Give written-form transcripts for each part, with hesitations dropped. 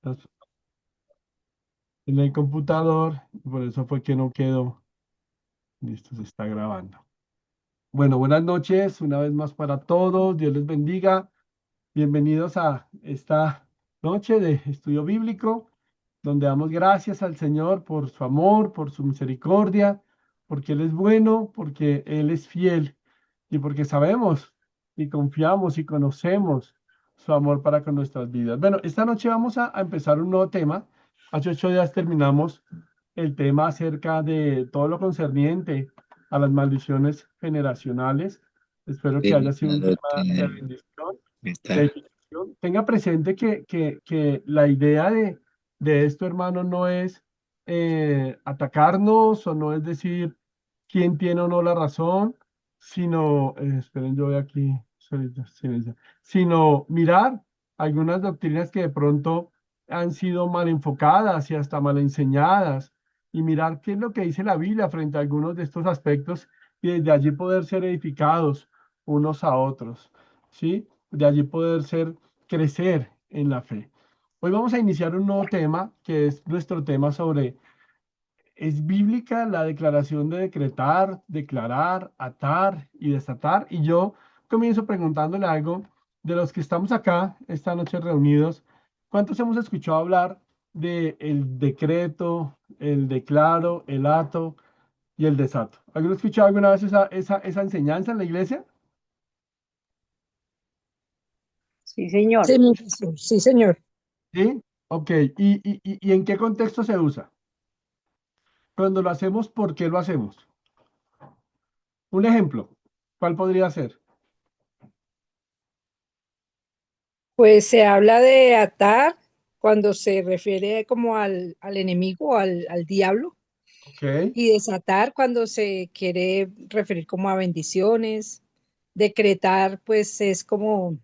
las- en el computador, y por eso fue que no quedó. Listo, se está grabando. Bueno, buenas noches, una vez más para todos. Dios les bendiga. Bienvenidos a esta noche de estudio bíblico, donde damos gracias al Señor por su amor, por su misericordia, porque Él es bueno, porque Él es fiel y porque sabemos y confiamos y conocemos su amor para con nuestras vidas. Bueno, esta noche vamos a empezar un nuevo tema. Hace 8 días terminamos el tema acerca de todo lo concerniente a las maldiciones generacionales. Espero que haya sido un Claro, tema de bendición, de está. edificación. Tenga presente que la idea de esto, hermano, no es atacarnos o no es decir quién tiene o no la razón, sino, esperen, yo voy aquí, silencio, sino mirar algunas doctrinas que de pronto han sido mal enfocadas y hasta mal enseñadas, y mirar qué es lo que dice la Biblia frente a algunos de estos aspectos y desde allí poder ser edificados unos a otros, ¿sí? De allí poder ser, crecer en la fe. Hoy vamos a iniciar un nuevo tema, que es nuestro tema sobre, ¿es bíblica la declaración de decretar, declarar, atar y desatar? Y yo comienzo preguntándole algo de los que estamos acá esta noche reunidos. ¿Cuántos hemos escuchado hablar de el decreto, el declaro, el ato y el desato? ¿Alguno ha escuchado alguna vez esa enseñanza en la iglesia? Sí, señor. Sí, mi Jesús, sí, señor. ¿Sí? Ok. ¿Y en qué contexto se usa? Cuando lo hacemos, ¿por qué lo hacemos? Un ejemplo, ¿cuál podría ser? Pues se habla de atar cuando se refiere como al enemigo, al diablo, Ok. y desatar cuando se quiere referir como a bendiciones. Decretar, pues es como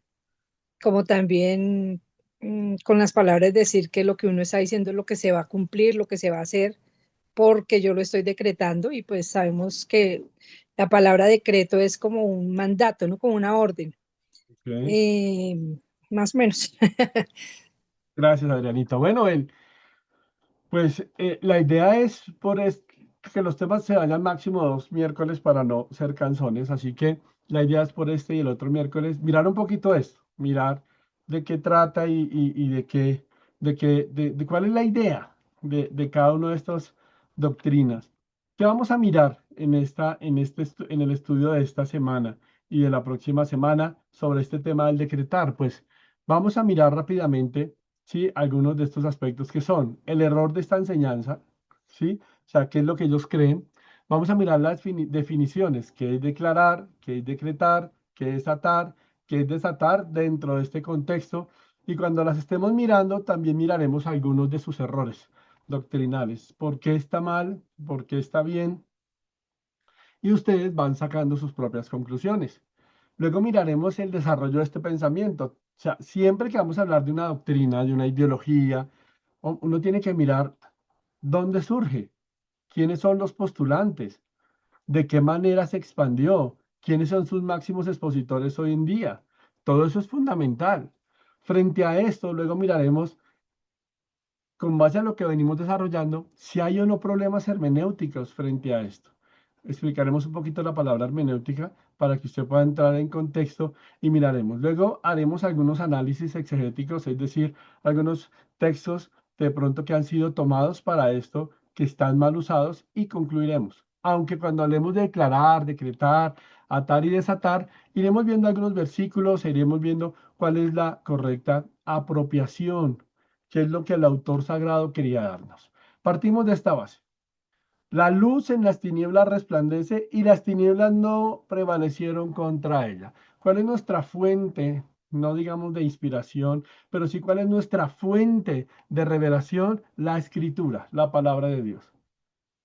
también con las palabras decir que lo que uno está diciendo es lo que se va a cumplir, lo que se va a hacer, porque yo lo estoy decretando y pues sabemos que la palabra decreto es como un mandato, ¿no? Como una orden. Ok. Eh, Más o menos. Gracias, Adrianita. Bueno, pues la idea es que los temas se vayan máximo 2 miércoles para no ser canzones, así que la idea es por este y el otro miércoles mirar un poquito esto, mirar de qué trata y de cuál es la idea de cada una de estas doctrinas. ¿Qué vamos a mirar en el estudio de esta semana y de la próxima semana sobre este tema del decretar? Pues vamos a mirar rápidamente, ¿sí? Algunos de estos aspectos que son el error de esta enseñanza, ¿sí? O sea, ¿qué es lo que ellos creen? Vamos a mirar las definiciones, qué es declarar, qué es decretar, qué es atar, qué es desatar dentro de este contexto. Y cuando las estemos mirando, también miraremos algunos de sus errores doctrinales. ¿Por qué está mal? ¿Por qué está bien? Y ustedes van sacando sus propias conclusiones. Luego miraremos el desarrollo de este pensamiento. O sea, siempre que vamos a hablar de una doctrina, de una ideología, uno tiene que mirar dónde surge, quiénes son los postulantes, de qué manera se expandió, quiénes son sus máximos expositores hoy en día. Todo eso es fundamental. Frente a esto, luego miraremos con base a lo que venimos desarrollando, si hay o no problemas hermenéuticos frente a esto. Explicaremos un poquito la palabra hermenéutica para que usted pueda entrar en contexto y miraremos. Luego haremos algunos análisis exegéticos, es decir, algunos textos de pronto que han sido tomados para esto, que están mal usados y concluiremos. Aunque cuando hablemos de declarar, decretar, atar y desatar, iremos viendo algunos versículos, e iremos viendo cuál es la correcta apropiación, que es lo que el autor sagrado quería darnos. Partimos de esta base. La luz en las tinieblas resplandece y las tinieblas no prevalecieron contra ella. ¿Cuál es nuestra fuente? No digamos de inspiración, pero sí cuál es nuestra fuente de revelación, la escritura, la palabra de Dios.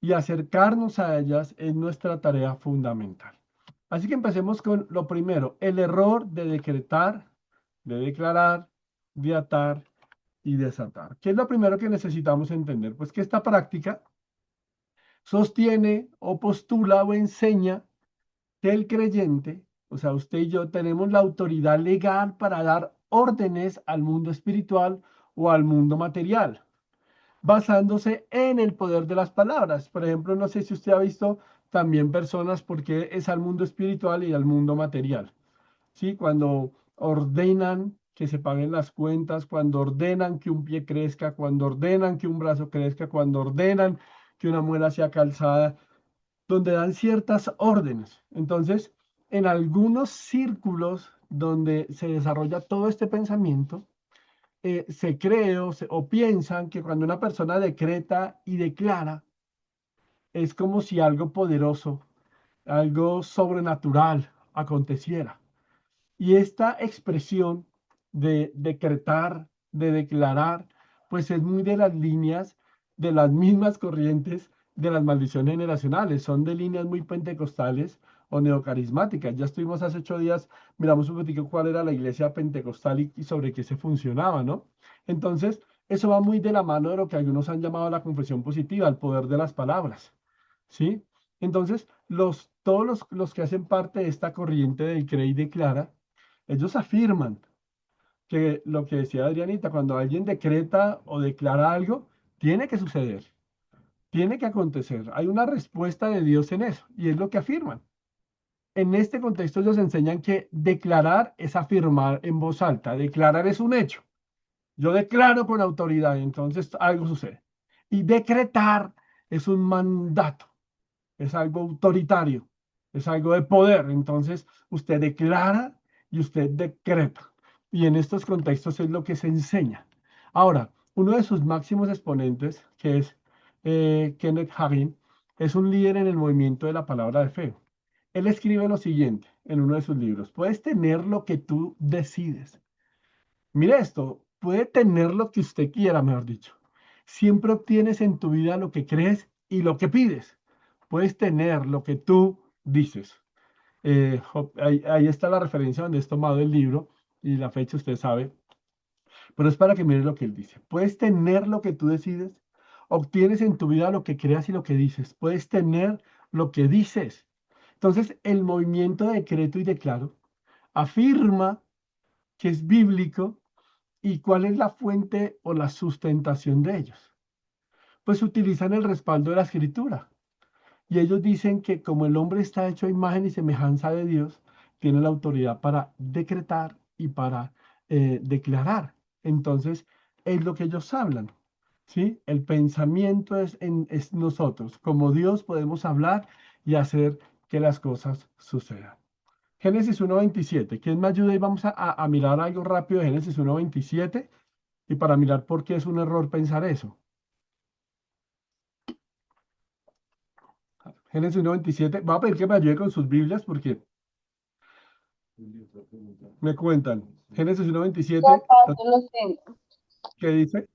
Y acercarnos a ellas es nuestra tarea fundamental. Así que empecemos con lo primero, el error de decretar, de declarar, de atar y desatar. ¿Qué es lo primero que necesitamos entender? Pues que esta práctica sostiene o postula o enseña que el creyente, o sea, usted y yo tenemos la autoridad legal para dar órdenes al mundo espiritual o al mundo material, basándose en el poder de las palabras. Por ejemplo, no sé si usted ha visto también personas porque es al mundo espiritual y al mundo material. ¿Sí? Cuando ordenan que se paguen las cuentas, cuando ordenan que un pie crezca, cuando ordenan que un brazo crezca, cuando ordenan que una muela sea calzada, donde dan ciertas órdenes. Entonces, en algunos círculos donde se desarrolla todo este pensamiento, se cree o piensan que cuando una persona decreta y declara, es como si algo poderoso, algo sobrenatural aconteciera. Y esta expresión de decretar, de declarar, pues es muy de las líneas, de las mismas corrientes de las maldiciones generacionales. Son de líneas muy pentecostales o neocarismáticas. Ya estuvimos hace 8 días, miramos un poquitico cuál era la iglesia pentecostal y sobre qué se funcionaba, ¿no? Entonces, eso va muy de la mano de lo que algunos han llamado la confesión positiva, el poder de las palabras, ¿sí? Entonces, todos los que hacen parte de esta corriente del cree y declara, ellos afirman que lo que decía Adrianita, cuando alguien decreta o declara algo, tiene que suceder, tiene que acontecer. Hay una respuesta de Dios en eso, y es lo que afirman. En este contexto ellos enseñan que declarar es afirmar en voz alta, declarar es un hecho. Yo declaro con autoridad, entonces algo sucede. Y decretar es un mandato, es algo autoritario, es algo de poder. Entonces, usted declara y usted decreta. Y en estos contextos es lo que se enseña. Ahora, uno de sus máximos exponentes, que es Kenneth Hagin, es un líder en el movimiento de la palabra de fe. Él escribe lo siguiente en uno de sus libros: puedes tener lo que tú decides. Mire esto, puede tener lo que usted quiera, mejor dicho. Siempre obtienes en tu vida lo que crees y lo que pides. Puedes tener lo que tú dices. Ahí está la referencia donde es tomado el libro y la fecha usted sabe, pero es para que mire lo que él dice. Puedes tener lo que tú decides, obtienes en tu vida lo que creas y lo que dices. Puedes tener lo que dices. Entonces, el movimiento de decreto y declaro afirma que es bíblico. ¿Y cuál es la fuente o la sustentación de ellos? Pues utilizan el respaldo de la escritura. Y ellos dicen que como el hombre está hecho a imagen y semejanza de Dios, tiene la autoridad para decretar y para declarar. Entonces, es lo que ellos hablan. ¿Sí? El pensamiento es nosotros. Como Dios podemos hablar y hacer que las cosas sucedan. Génesis 1:27. ¿Quién me ayuda? Y vamos a mirar algo rápido de Génesis 1:27 y para mirar por qué es un error pensar eso. Génesis 1:27. Voy a pedir que me ayude con sus Biblias porque me cuentan. Génesis 1:27, Acá yo lo tengo. ¿qué dice?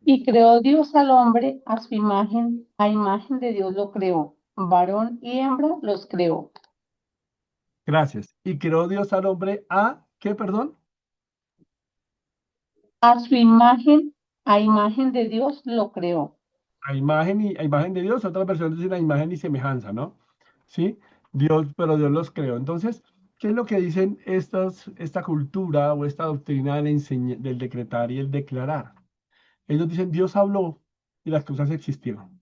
Y creó Dios al hombre a imagen de Dios lo creó. Varón y hembra los creó. Gracias. Y creó Dios al hombre ¿qué, perdón? A imagen de Dios lo creó. A imagen de Dios, otras versiones dicen a imagen y semejanza, ¿no? ¿Sí? Dios, pero Dios los creó. Entonces, ¿qué es lo que dicen esta cultura o esta doctrina del decretar y el declarar? Ellos dicen, Dios habló y las cosas existieron.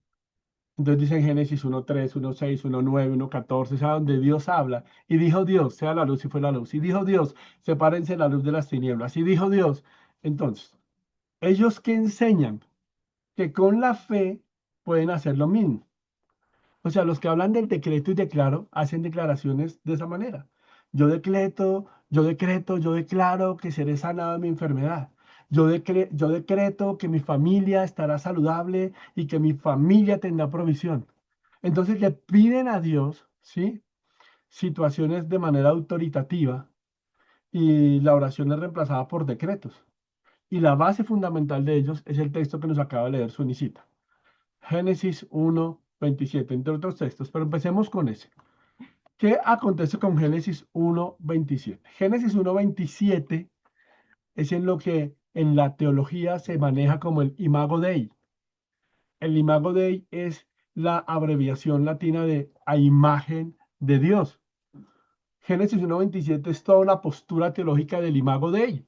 Entonces dicen Génesis 1:3, 1:6, 1:9, 1:14, o sea, donde Dios habla. Y dijo Dios, sea la luz y fue la luz. Y dijo Dios, sepárense la luz de las tinieblas. Y dijo Dios. Entonces, ellos que enseñan que con la fe pueden hacer lo mismo. O sea, los que hablan del decreto y declaro hacen declaraciones de esa manera. Yo declaro que seré sanado de mi enfermedad. Yo decreto que mi familia estará saludable y que mi familia tendrá provisión. Entonces le piden a Dios, ¿sí? Situaciones de manera autoritativa y la oración es reemplazada por decretos. Y la base fundamental de ellos es el texto que nos acaba de leer Sunicita. Génesis 1:27, entre otros textos, pero empecemos con ese. ¿Qué acontece con Génesis 1:27? Génesis 1:27 es en lo que en la teología se maneja como el imago Dei. El imago Dei es la abreviación latina de a imagen de Dios. Génesis 1:27 es toda una postura teológica del imago Dei.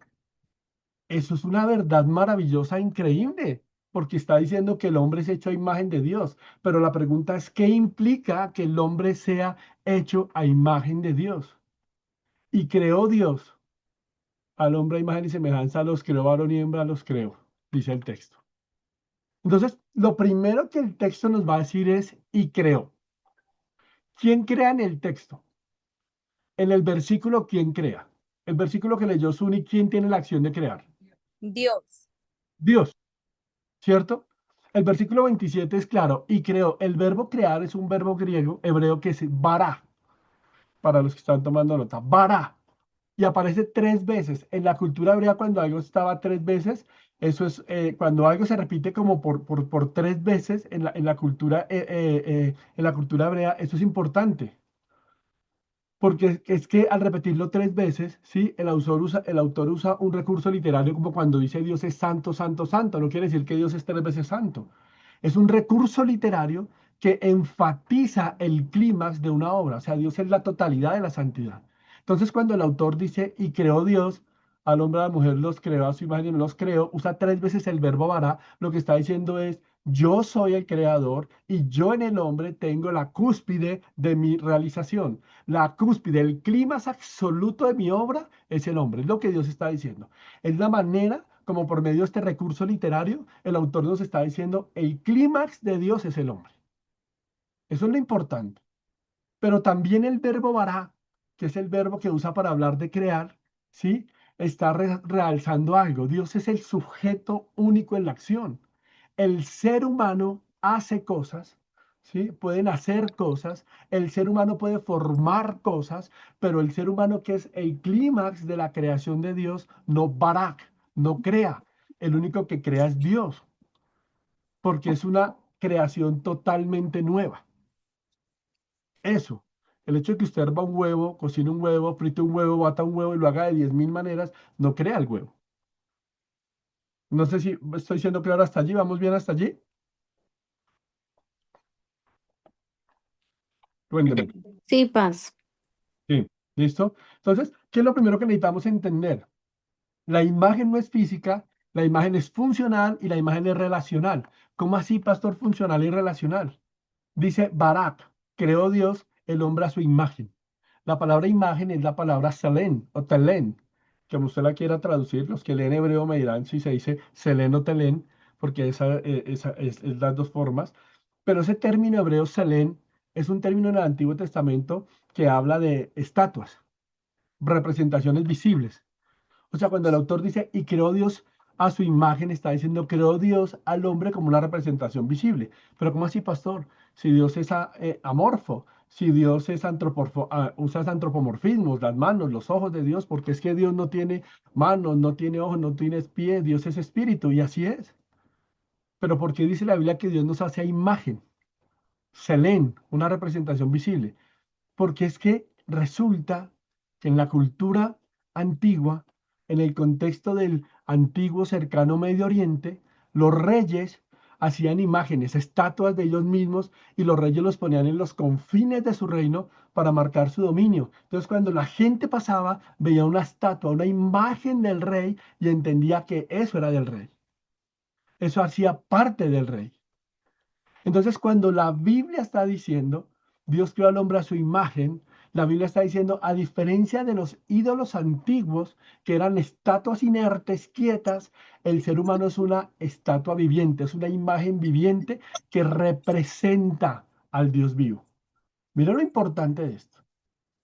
Eso es una verdad maravillosa, increíble, porque está diciendo que el hombre es hecho a imagen de Dios. Pero la pregunta es, ¿qué implica que el hombre sea hecho a imagen de Dios? Y creó Dios al hombre a imagen y semejanza, los creó varón y hembra, los creó, dice el texto. Entonces, lo primero que el texto nos va a decir es, y creó. ¿Quién crea en el texto? En el versículo, ¿quién crea? El versículo que leyó Suni, ¿quién tiene la acción de crear? Dios. Dios, ¿cierto? El versículo 27 es claro, y creó. El verbo crear es un verbo griego, hebreo, que es bara, para los que están tomando nota, bara. Y aparece tres veces. En la cultura hebrea, cuando algo estaba tres veces, eso es cuando algo se repite como por tres veces en la cultura hebrea, eso es importante. Porque es que al repetirlo tres veces, ¿sí? El autor usa un recurso literario como cuando dice Dios es santo, santo, santo. No quiere decir que Dios es tres veces santo. Es un recurso literario que enfatiza el clímax de una obra. O sea, Dios es la totalidad de la santidad. Entonces, cuando el autor dice, y creó Dios, al hombre y a la mujer los creó a su imagen y los creó, usa tres veces el verbo vará, lo que está diciendo es, yo soy el creador y yo en el hombre tengo la cúspide de mi realización. La cúspide, el clímax absoluto de mi obra es el hombre, es lo que Dios está diciendo. Es la manera como por medio de este recurso literario, el autor nos está diciendo, el clímax de Dios es el hombre. Eso es lo importante. Pero también el verbo vará, que es el verbo que usa para hablar de crear, ¿sí? Está realzando algo. Dios es el sujeto único en la acción. El ser humano hace cosas, ¿sí? Pueden hacer cosas, el ser humano puede formar cosas, pero el ser humano que es el clímax de la creación de Dios, no barak, no crea. El único que crea es Dios, porque es una creación totalmente nueva. Eso, el hecho de que usted herva un huevo, cocine un huevo, frite un huevo, bata un huevo y lo haga de 10.000 maneras, no crea el huevo. No sé si estoy siendo claro hasta allí, ¿vamos bien hasta allí? Cuénteme. Sí, Paz. Sí, ¿listo? Entonces, ¿qué es lo primero que necesitamos entender? La imagen no es física, la imagen es funcional y la imagen es relacional. ¿Cómo así, pastor, funcional y relacional? Dice Barak, creó Dios el hombre a su imagen. La palabra imagen es la palabra selen o telen, como usted la quiera traducir. Los que leen hebreo me dirán si se dice selen o telen, porque esa es las dos formas. Pero ese término hebreo selen es un término en el Antiguo Testamento que habla de estatuas, representaciones visibles. O sea, cuando el autor dice, y creó Dios a su imagen, está diciendo, creó Dios al hombre como una representación visible. Pero ¿cómo así, pastor? Si Dios es amorfo, si Dios es usa antropomorfismos, las manos, los ojos de Dios, porque es que Dios no tiene manos, no tiene ojos, no tiene pies, Dios es espíritu, y así es. Pero ¿por qué dice la Biblia que Dios nos hace a imagen? Selén, una representación visible. Porque es que resulta que en la cultura antigua, en el contexto del antiguo cercano Medio Oriente, los reyes hacían imágenes, estatuas de ellos mismos, y los reyes los ponían en los confines de su reino para marcar su dominio. Entonces, cuando la gente pasaba, veía una estatua, una imagen del rey y entendía que eso era del rey. Eso hacía parte del rey. Entonces, cuando la Biblia está diciendo, Dios creó al hombre a su imagen, la Biblia está diciendo, a diferencia de los ídolos antiguos, que eran estatuas inertes, quietas, el ser humano es una estatua viviente, es una imagen viviente que representa al Dios vivo. Mira lo importante de esto.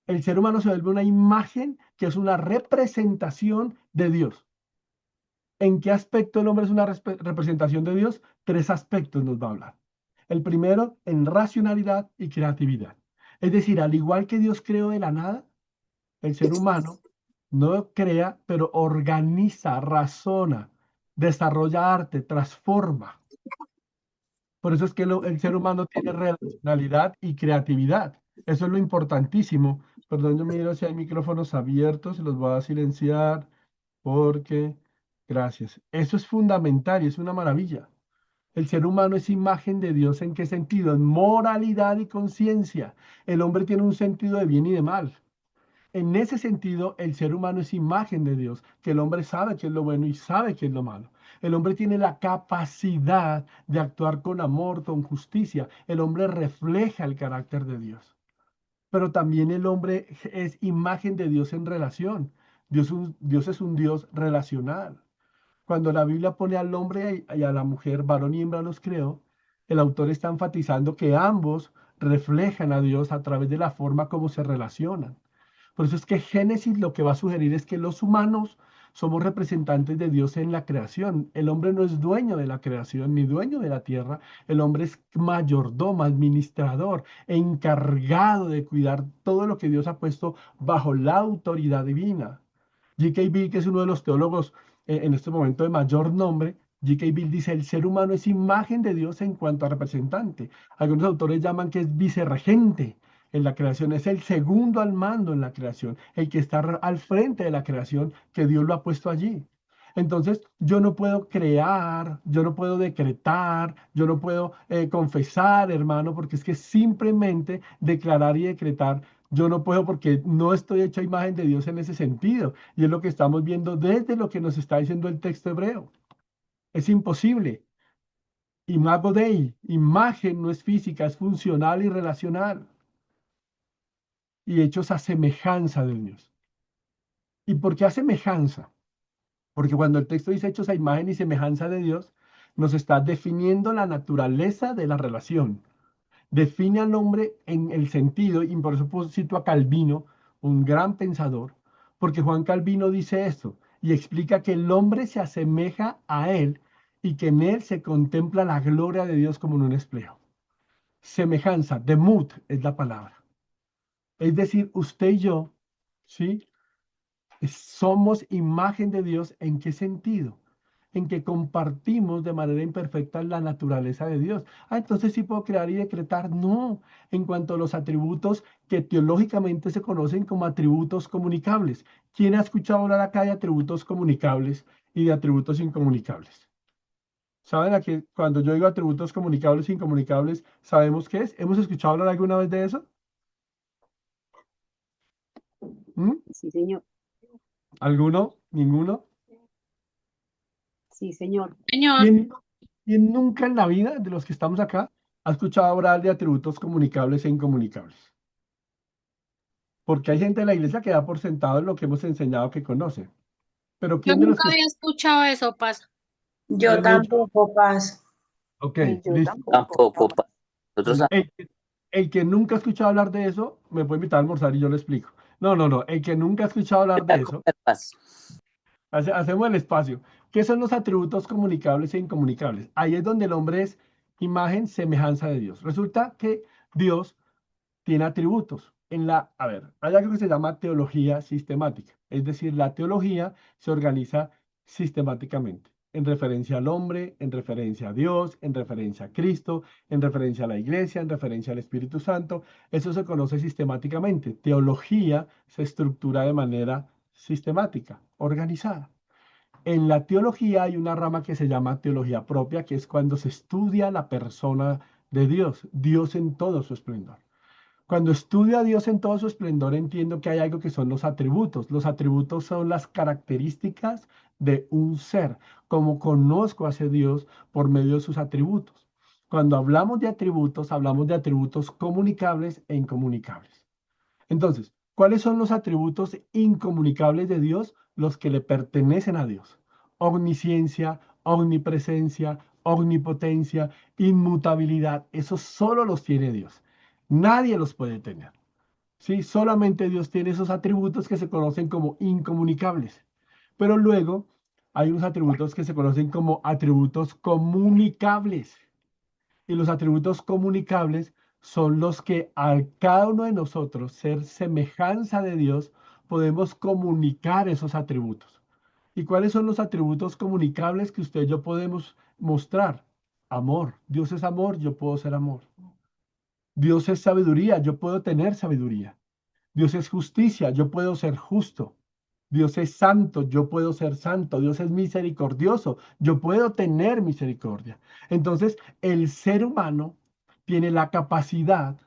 El ser humano se vuelve una imagen que es una representación de Dios. ¿En qué aspecto el hombre es una representación de Dios? Tres aspectos nos va a hablar. El primero, en racionalidad y creatividad. Es decir, al igual que Dios creó de la nada, el ser humano no crea, pero organiza, razona, desarrolla arte, transforma. Por eso es que el ser humano tiene relacionalidad y creatividad. Eso es lo importantísimo. Perdón, yo miro si hay micrófonos abiertos, los voy a silenciar porque, gracias. Eso es fundamental y es una maravilla. El ser humano es imagen de Dios. ¿En qué sentido? En moralidad y conciencia. El hombre tiene un sentido de bien y de mal. en ese sentido, el ser humano es imagen de Dios, que el hombre sabe qué es lo bueno y sabe qué es lo malo. El hombre tiene la capacidad de actuar con amor, con justicia. El hombre refleja el carácter de Dios. Pero también el hombre es imagen de Dios en relación. Dios es un Dios relacional. Cuando la Biblia pone al hombre y a la mujer, varón y hembra los creó, el autor está enfatizando que ambos reflejan a Dios a través de la forma como se relacionan. Por eso es que Génesis lo que va a sugerir es que los humanos somos representantes de Dios en la creación. El hombre no es dueño de la creación ni dueño de la tierra. El hombre es mayordomo, administrador, encargado de cuidar todo lo que Dios ha puesto bajo la autoridad divina. G.K. Bill, que es uno de los teólogos en este momento de mayor nombre, G.K. Bill dice, el ser humano es imagen de Dios en cuanto a representante. Algunos autores llaman que es vicerregente en la creación, es el segundo al mando en la creación, el que está al frente de la creación que Dios lo ha puesto allí. Entonces, yo no puedo crear, yo no puedo decretar, yo no puedo confesar, hermano, porque es que simplemente declarar y decretar, yo no puedo porque no estoy hecho a imagen de Dios en ese sentido. Y es lo que estamos viendo desde lo que nos está diciendo el texto hebreo. Es imposible. Imago Dei, imagen no es física, es funcional y relacional. Y hechos a semejanza de Dios. ¿Y por qué a semejanza? Porque cuando el texto dice hechos a imagen y semejanza de Dios, nos está definiendo la naturaleza de la relación. Define al hombre en el sentido, y por eso cito a Calvino, un gran pensador, porque Juan Calvino dice esto y explica que el hombre se asemeja a él y que en él se contempla la gloria de Dios como en un espejo. Semejanza, demut es la palabra. Es decir, usted y yo, ¿sí? Somos imagen de Dios. ¿En qué sentido? En que compartimos de manera imperfecta la naturaleza de Dios. Entonces sí puedo crear y decretar. No, en cuanto a los atributos que teológicamente se conocen como atributos comunicables. ¿Quién ha escuchado hablar acá de atributos comunicables y de atributos incomunicables? ¿Saben aquí, cuando yo digo atributos comunicables e incomunicables, sabemos qué es? ¿Hemos escuchado hablar alguna vez de eso? ¿Mm? Sí, señor. ¿Alguno? ¿Ninguno? Sí, señor. Señor, ¿Quién, quién nunca en la vida de los que estamos acá ha escuchado hablar de atributos comunicables e incomunicables? Porque hay gente de la iglesia que da por sentado en lo que hemos enseñado que conoce. Pero yo ¿quién de los nunca que había escuchado eso, pasa. Yo bien hecho? tampoco, Paz. Ok, Y yo listo. tampoco. Nosotros Bueno, el que nunca ha escuchado hablar de eso, me puede invitar a almorzar y yo le explico. No, no, no. El que nunca ha escuchado hablar de eso, hacemos el espacio. ¿Qué son los atributos comunicables e incomunicables? Ahí es donde el hombre es imagen, semejanza de Dios. Resulta que Dios tiene atributos. Hay algo que se llama teología sistemática. Es decir, la teología se organiza sistemáticamente en referencia al hombre, en referencia a Dios, en referencia a Cristo, en referencia a la iglesia, en referencia al Espíritu Santo. Eso se conoce sistemáticamente. Teología se estructura de manera sistemática, organizada. En la teología hay una rama que se llama teología propia, que es cuando se estudia la persona de Dios, Dios en todo su esplendor. Cuando estudio a Dios en todo su esplendor, entiendo que hay algo que son los atributos. Los atributos son las características de un ser, como conozco a ese Dios por medio de sus atributos. Cuando hablamos de atributos comunicables e incomunicables. Entonces, ¿cuáles son los atributos incomunicables de Dios? Los que le pertenecen a Dios. Omnisciencia, omnipresencia, omnipotencia, inmutabilidad. Esos solo los tiene Dios. Nadie los puede tener. ¿Sí? Solamente Dios tiene esos atributos que se conocen como incomunicables. Pero luego hay unos atributos que se conocen como atributos comunicables. Y los atributos comunicables son los que a cada uno de nosotros, ser semejanza de Dios, podemos comunicar esos atributos. ¿Y cuáles son los atributos comunicables que usted y yo podemos mostrar? Amor. Dios es amor, yo puedo ser amor. Dios es sabiduría, yo puedo tener sabiduría. Dios es justicia, yo puedo ser justo. Dios es santo, yo puedo ser santo. Dios es misericordioso, yo puedo tener misericordia. Entonces, el ser humano tiene la capacidad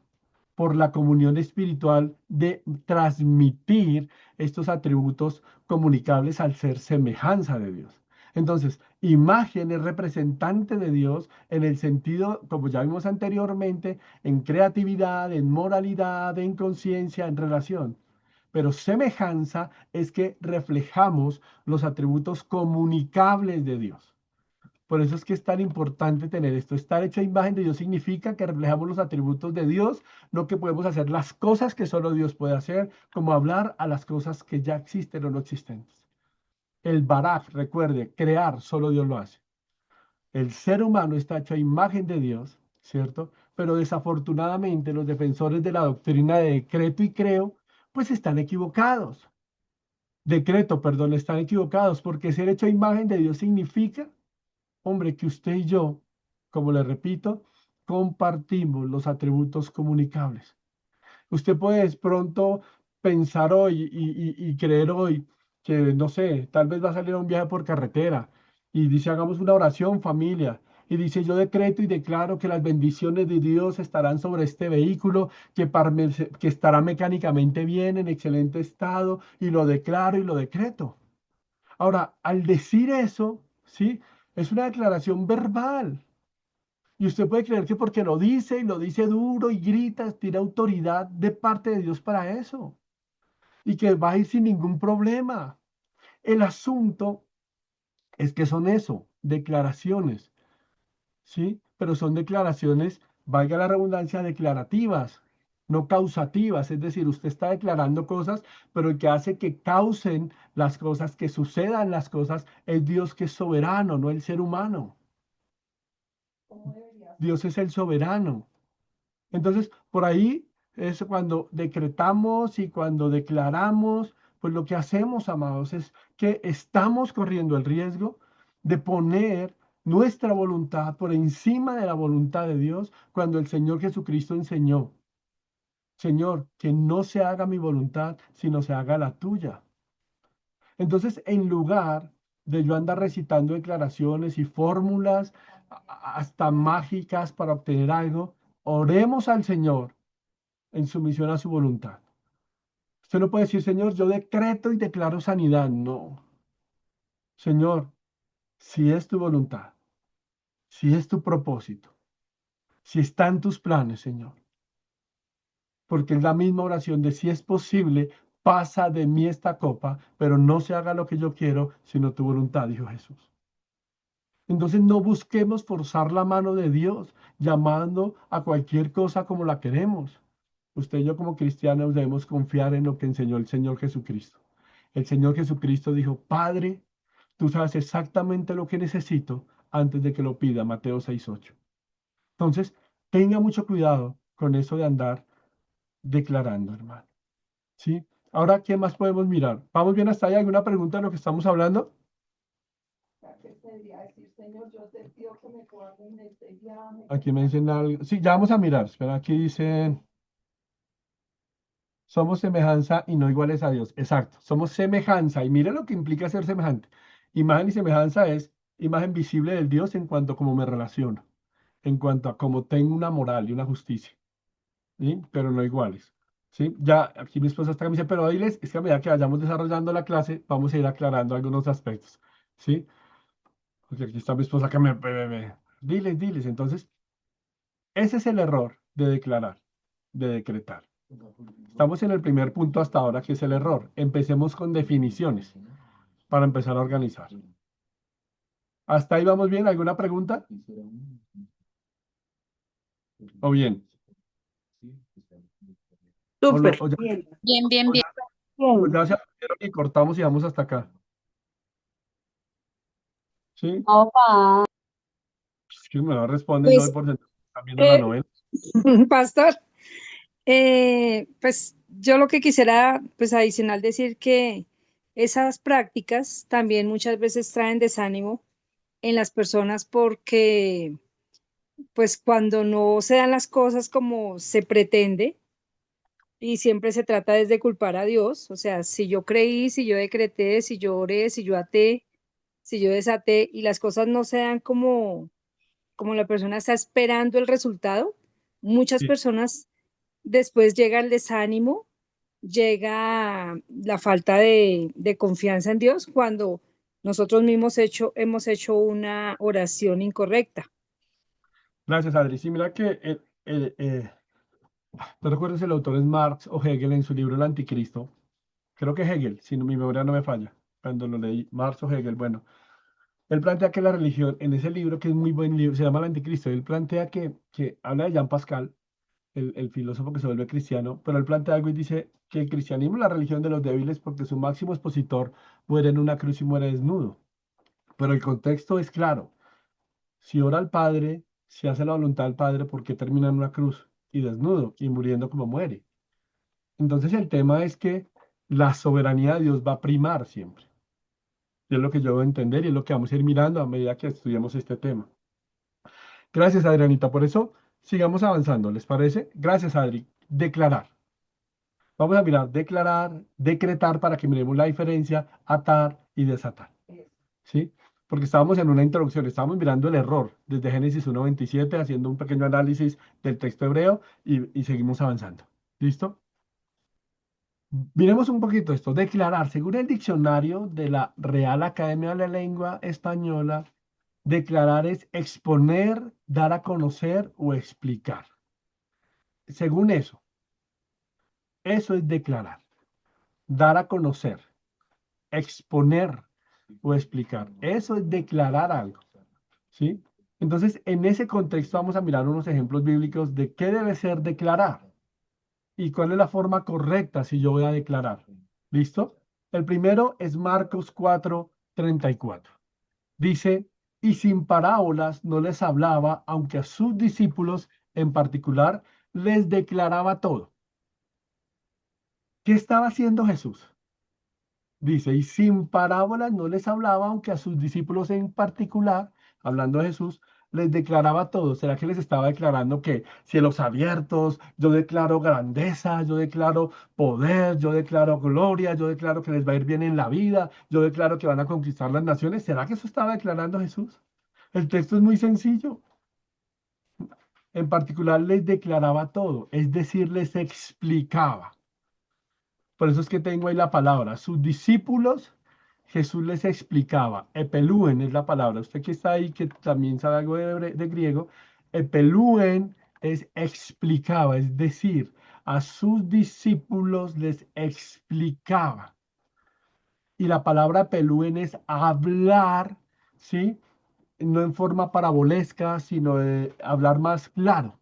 por la comunión espiritual de transmitir estos atributos comunicables al ser semejanza de Dios. Entonces, imagen es representante de Dios en el sentido, como ya vimos anteriormente, en creatividad, en moralidad, en conciencia, en relación. Pero semejanza es que reflejamos los atributos comunicables de Dios. Por eso es que es tan importante tener esto. Estar hecho a imagen de Dios significa que reflejamos los atributos de Dios, no que podemos hacer las cosas que solo Dios puede hacer, como hablar a las cosas que ya existen o no existentes. El barak, recuerde, crear, solo Dios lo hace. El ser humano está hecho a imagen de Dios, ¿cierto? Pero desafortunadamente los defensores de la doctrina de decreto y creo, pues están equivocados. Decreto, perdón, están equivocados, porque ser hecho a imagen de Dios significa, hombre, que usted y yo, como le repito, compartimos los atributos comunicables. Usted puede de pronto pensar hoy y creer hoy que, no sé, tal vez va a salir a un viaje por carretera y dice, hagamos una oración, familia. Y dice, yo decreto y declaro que las bendiciones de Dios estarán sobre este vehículo, que estará mecánicamente bien, en excelente estado, y lo declaro y lo decreto. Ahora, al decir eso, ¿sí? Es una declaración verbal. Y usted puede creer que porque lo dice y lo dice duro y grita, tiene autoridad de parte de Dios para eso. Y que va a ir sin ningún problema. El asunto es que son eso, declaraciones, ¿sí? Pero son declaraciones, valga la redundancia, declarativas, no causativas. Es decir, usted está declarando cosas, pero el que hace que causen las cosas, que sucedan las cosas, es Dios que es soberano, no el ser humano. Dios es el soberano. Entonces, por ahí es cuando decretamos y cuando declaramos, pues lo que hacemos, amados, es que estamos corriendo el riesgo de poner nuestra voluntad por encima de la voluntad de Dios cuando el Señor Jesucristo enseñó, Señor, que no se haga mi voluntad, sino se haga la tuya. Entonces, en lugar de yo andar recitando declaraciones y fórmulas hasta mágicas para obtener algo, oremos al Señor en sumisión a su voluntad. Usted no puede decir, Señor, yo decreto y declaro sanidad. No. Señor, si es tu voluntad, si es tu propósito, si están tus planes, Señor, porque es la misma oración de si es posible, pasa de mí esta copa, pero no se haga lo que yo quiero, sino tu voluntad, dijo Jesús. Entonces no busquemos forzar la mano de Dios, llamando a cualquier cosa como la queremos. Usted y yo como cristianos debemos confiar en lo que enseñó el Señor Jesucristo. El Señor Jesucristo dijo, Padre, tú sabes exactamente lo que necesito antes de que lo pida, Mateo 6:8. Entonces, tenga mucho cuidado con eso de andar declarando, hermano. ¿Sí? Ahora, ¿qué más podemos mirar? ¿Vamos bien hasta ahí? ¿Alguna pregunta de lo que estamos hablando? Aquí me dicen algo. Sí, ya vamos a mirar. Espera, aquí dicen, somos semejanza y no iguales a Dios. Exacto, somos semejanza. Y mire lo que implica ser semejante. Imagen y semejanza es imagen visible del Dios en cuanto a cómo me relaciono, en cuanto a cómo tengo una moral y una justicia, ¿sí? Pero no iguales. ¿Sí? Ya aquí mi esposa está me dice, pero diles, es que a medida que vayamos desarrollando la clase, vamos a ir aclarando algunos aspectos. ¿Sí? Porque aquí está mi esposa que diles, diles. Entonces, ese es el error de declarar, de decretar. Estamos en el primer punto hasta ahora, que es el error. Empecemos con definiciones para empezar a organizar. ¿Hasta ahí vamos bien? ¿Alguna pregunta? ¿O bien? ¿O, Súper. o ya, Bien, Bien, bien, o bien. ya- o bien. ya se aprendieron y cortamos y vamos hasta acá? ¿Sí? Opa, Es que me va a responder y no Pues, hay por ciento. Están viendo la eh, novela. pastor, pues yo lo que quisiera, pues adicional decir que esas prácticas también muchas veces traen desánimo en las personas porque, pues cuando no se dan las cosas como se pretende y siempre se trata desde culpar a Dios, o sea, si yo creí, si yo decreté, si yo oré, si yo até, si yo desaté y las cosas no se dan como la persona está esperando el resultado, muchas Sí, personas después llega el desánimo, llega la falta de confianza en Dios cuando nosotros mismos hemos hecho una oración incorrecta. Gracias, Adri. Sí, mira que no recuerdo si el autor es Marx o Hegel en su libro El Anticristo. Creo que Hegel, si mi memoria no me falla. Cuando lo leí, Marx o Hegel, bueno. Él plantea que la religión, en ese libro, que es muy buen libro, se llama El Anticristo, él plantea que habla de Jean Pascal, el filósofo que se vuelve cristiano, pero él plantea algo y dice que el cristianismo es la religión de los débiles porque su máximo expositor muere en una cruz y muere desnudo. Pero el contexto es claro. Si ora al Padre, si hace la voluntad del Padre, ¿por qué termina en una cruz y desnudo y muriendo como muere? Entonces el tema es que la soberanía de Dios va a primar siempre. Y es lo que yo debo entender y es lo que vamos a ir mirando a medida que estudiamos este tema. Gracias, Adrianita. Por eso, sigamos avanzando. ¿Les parece? Gracias, Adri. Declarar. Vamos a mirar declarar, decretar para que miremos la diferencia, atar y desatar. ¿Sí? Porque estábamos en una introducción, estábamos mirando el error desde Génesis 1:27, haciendo un pequeño análisis del texto hebreo y seguimos avanzando. ¿Listo? Miremos un poquito esto. Declarar, según el diccionario de la Real Academia de la Lengua Española, declarar es exponer, dar a conocer o explicar. Según eso es declarar, dar a conocer, exponer o explicar. Eso es declarar algo, ¿sí? Entonces, en ese contexto vamos a mirar unos ejemplos bíblicos de qué debe ser declarar y cuál es la forma correcta si yo voy a declarar. ¿Listo? El primero es Marcos 4:34. Dice, y sin parábolas no les hablaba, aunque a sus discípulos en particular les declaraba todo. ¿Qué estaba haciendo Jesús? Dice, y sin parábolas no les hablaba, aunque a sus discípulos en particular, hablando de Jesús, les declaraba todo. ¿Será que les estaba declarando que cielos abiertos, yo declaro grandeza, yo declaro poder, yo declaro gloria, yo declaro que les va a ir bien en la vida, yo declaro que van a conquistar las naciones? ¿Será que eso estaba declarando Jesús? El texto es muy sencillo. En particular les declaraba todo, es decir, les explicaba. Por eso es que tengo ahí la palabra. Sus discípulos, Jesús les explicaba. Epelúen es la palabra. Usted que está ahí, que también sabe algo de griego, epelúen es explicaba, es decir, a sus discípulos les explicaba. Y la palabra epelúen es hablar, ¿sí? No en forma parabolesca, sino de hablar más claro.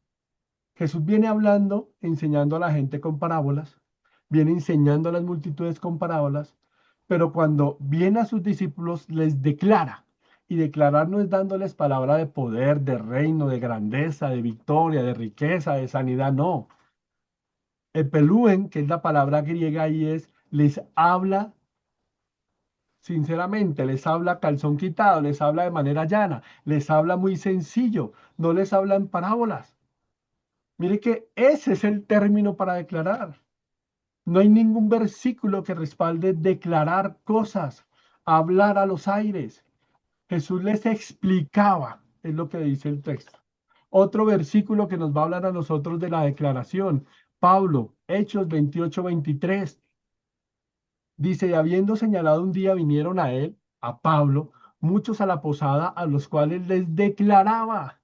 Jesús viene hablando, enseñando a la gente con parábolas, viene enseñando a las multitudes con parábolas, pero cuando viene a sus discípulos les declara. Y declarar no es dándoles palabra de poder, de reino, de grandeza, de victoria, de riqueza, de sanidad, no. Epelúen, que es la palabra griega y es, les habla sinceramente, les habla calzón quitado, les habla de manera llana, les habla muy sencillo, no les habla en parábolas. Mire que ese es el término para declarar. No hay ningún versículo que respalde declarar cosas, hablar a los aires. Jesús les explicaba, es lo que dice el texto. Otro versículo que nos va a hablar a nosotros de la declaración. Pablo, Hechos 28:23. Dice, y habiendo señalado un día, vinieron a él, a Pablo, muchos a la posada, a los cuales les declaraba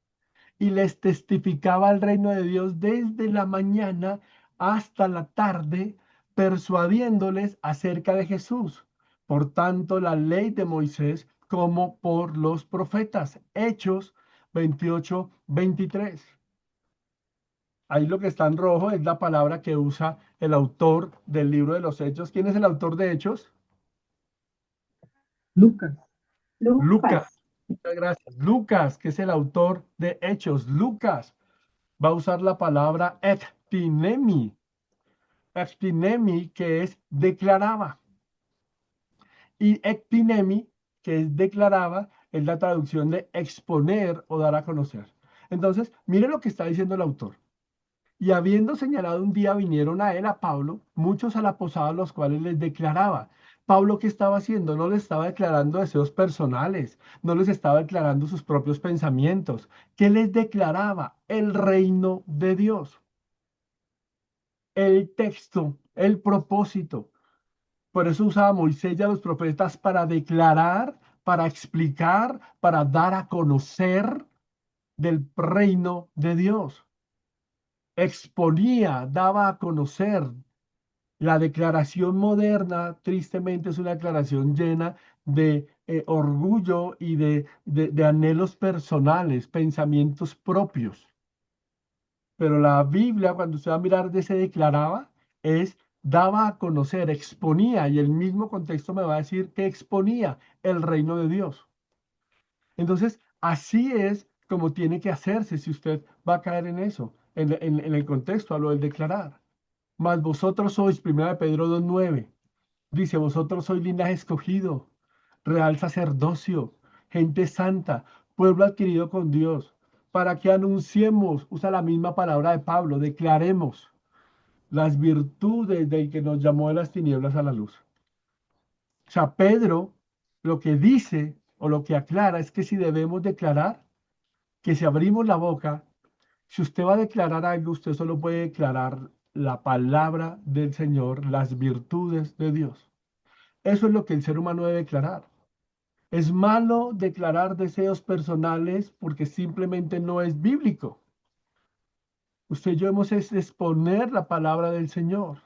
y les testificaba el reino de Dios desde la mañana hasta la tarde, persuadiéndoles acerca de Jesús. Por tanto, la ley de Moisés como por los profetas. Hechos 28:23. Ahí lo que está en rojo es la palabra que usa el autor del libro de los Hechos. ¿Quién es el autor de Hechos? Lucas. Lucas. Lucas. Muchas gracias. Lucas, que es el autor de Hechos. Lucas va a usar la palabra ectinemi. Ectinemi, que es declaraba. Y ectinemi, que es declaraba, es la traducción de exponer o dar a conocer. Entonces, mire lo que está diciendo el autor. Y habiendo señalado un día, vinieron a él, a Pablo, muchos a la posada, los cuales les declaraba. Pablo, ¿qué estaba haciendo? No les estaba declarando deseos personales, no les estaba declarando sus propios pensamientos. ¿Qué les declaraba? El reino de Dios. el texto, el propósito. Por eso usaba Moisés y a los profetas para declarar, para explicar, para dar a conocer del reino de Dios. Exponía, daba a conocer. La declaración moderna, tristemente, es una declaración llena de orgullo y de anhelos personales, pensamientos propios. Pero la Biblia, cuando usted va a mirar de se declaraba, es daba a conocer, exponía, y el mismo contexto me va a decir que exponía el reino de Dios. Entonces, así es como tiene que hacerse si usted va a caer en eso, en el contexto, a lo del declarar. Mas vosotros sois, 1 Pedro 2:9, dice, vosotros sois linaje escogido, real sacerdocio, gente santa, pueblo adquirido con Dios, para que anunciemos, usa la misma palabra de Pablo, declaremos las virtudes del que nos llamó de las tinieblas a la luz. O sea, Pedro lo que dice o lo que aclara es que si debemos declarar, que si abrimos la boca, si usted va a declarar algo, usted solo puede declarar la palabra del Señor, las virtudes de Dios. Eso es lo que el ser humano debe declarar. Es malo declarar deseos personales porque simplemente no es bíblico. Usted y yo hemos es exponer la palabra del Señor.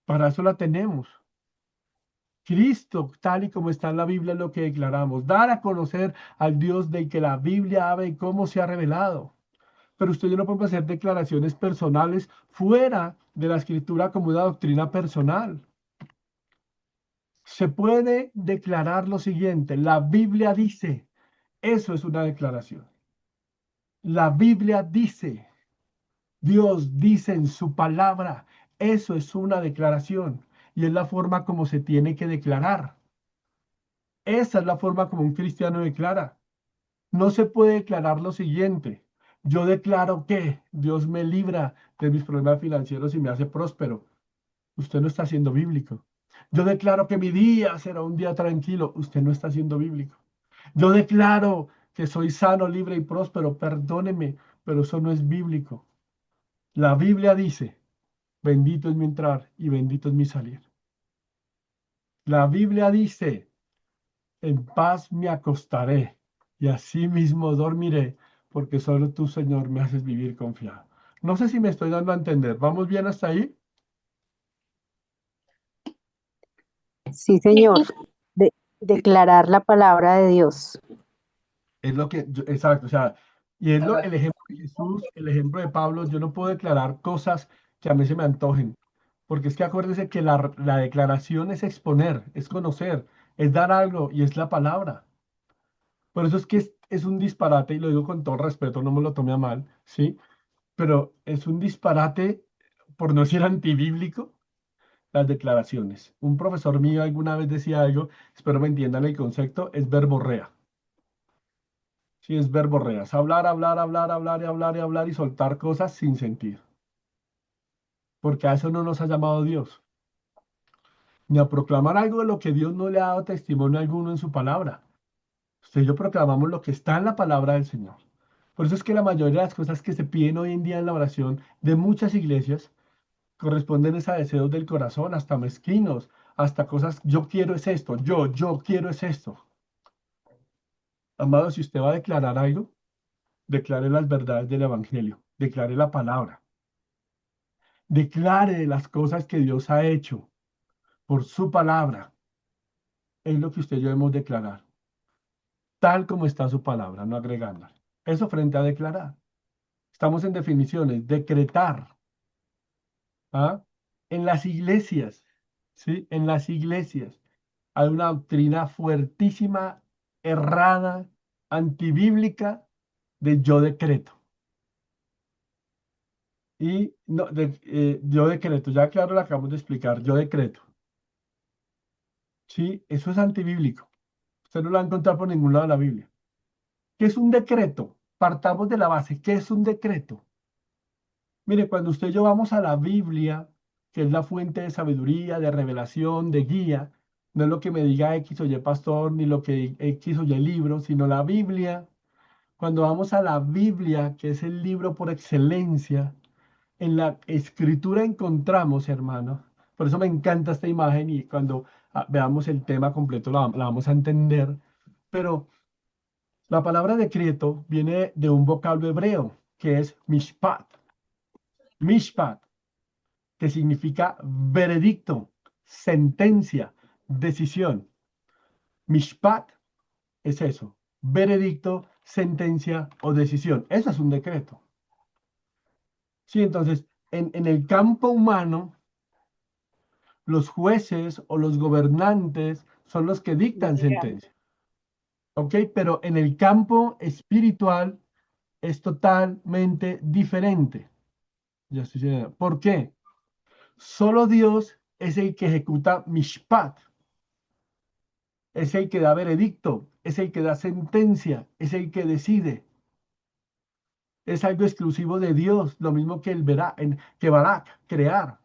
Para eso la tenemos. Cristo, tal y como está en la Biblia, es lo que declaramos. Dar a conocer al Dios del que la Biblia habla y cómo se ha revelado. Pero usted y yo no podemos hacer declaraciones personales fuera de la Escritura como una doctrina personal. Se puede declarar lo siguiente, la Biblia dice, eso es una declaración. La Biblia dice, Dios dice en su palabra, eso es una declaración y es la forma como se tiene que declarar. Esa es la forma como un cristiano declara. No se puede declarar lo siguiente, yo declaro que Dios me libra de mis problemas financieros y me hace próspero. Usted no está siendo bíblico. Yo declaro que mi día será un día tranquilo. Usted no está siendo bíblico. Yo declaro que soy sano, libre y próspero. Perdóneme, pero eso no es bíblico. La Biblia dice, bendito es mi entrar y bendito es mi salir. La Biblia dice, en paz me acostaré y así mismo dormiré, porque solo tú, Señor, me haces vivir confiado. No sé si me estoy dando a entender. ¿Vamos bien hasta ahí? Sí, Sí, señor. Declarar la palabra de Dios. Es lo que, exacto, o sea, y es el ejemplo de Jesús, el ejemplo de Pablo. Yo no puedo declarar cosas que a mí se me antojen, porque es que acuérdese que la declaración es exponer, es conocer, es dar algo y es la palabra. Por eso es que es un disparate, y lo digo con todo respeto, no me lo tome a mal, ¿sí? Pero es un disparate, por no decir antibíblico, las declaraciones. Un profesor mío alguna vez decía algo, espero me entiendan el concepto, es verborrea. Sí, es verborrea, es hablar, hablar, hablar, hablar y hablar y hablar y soltar cosas sin sentido. Porque a eso no nos ha llamado Dios, ni a proclamar algo de lo que Dios no le ha dado testimonio alguno en su palabra. Usted y yo proclamamos lo que está en la palabra del Señor. Por eso es que la mayoría de las cosas que se piden hoy en día en la oración de muchas iglesias corresponden es a deseos del corazón, hasta mezquinos, hasta cosas, yo quiero es esto, yo quiero es esto. Amado, si usted va a declarar algo, declare las verdades del Evangelio, declare la palabra. Declare las cosas que Dios ha hecho por su palabra. Es lo que usted y yo debemos declarar, tal como está su palabra, no agregándola. Eso frente a declarar. Estamos en definiciones, decretar. ¿Ah? En las iglesias, ¿sí? En las iglesias hay una doctrina fuertísima, errada, antibíblica de yo decreto. Y no, yo decreto, ya claro, lo acabamos de explicar, yo decreto. Sí, eso es antibíblico. Usted no lo va a encontrar por ningún lado de la Biblia. ¿Qué es un decreto? Partamos de la base. ¿Qué es un decreto? Mire, cuando usted y yo vamos a la Biblia, que es la fuente de sabiduría, de revelación, de guía, no es lo que me diga X o Y pastor, ni lo que X o Y libro, sino la Biblia. Cuando vamos a la Biblia, que es el libro por excelencia, en la escritura encontramos, hermanos, por eso me encanta esta imagen y cuando veamos el tema completo la vamos a entender, pero la palabra decreto viene de un vocablo hebreo que es mishpat, mishpat, que significa veredicto, sentencia, decisión. Mishpat es eso, veredicto, sentencia o decisión. Eso es un decreto. Sí, entonces, en el campo humano, los jueces o los gobernantes son los que dictan sentencia. ¿Ok? Pero en el campo espiritual es totalmente diferente. Ya estoy diciendo, ¿por qué? Solo Dios es el que ejecuta mishpat, es el que da veredicto, es el que da sentencia, es el que decide. Es algo exclusivo de Dios, lo mismo que que Barak, crear.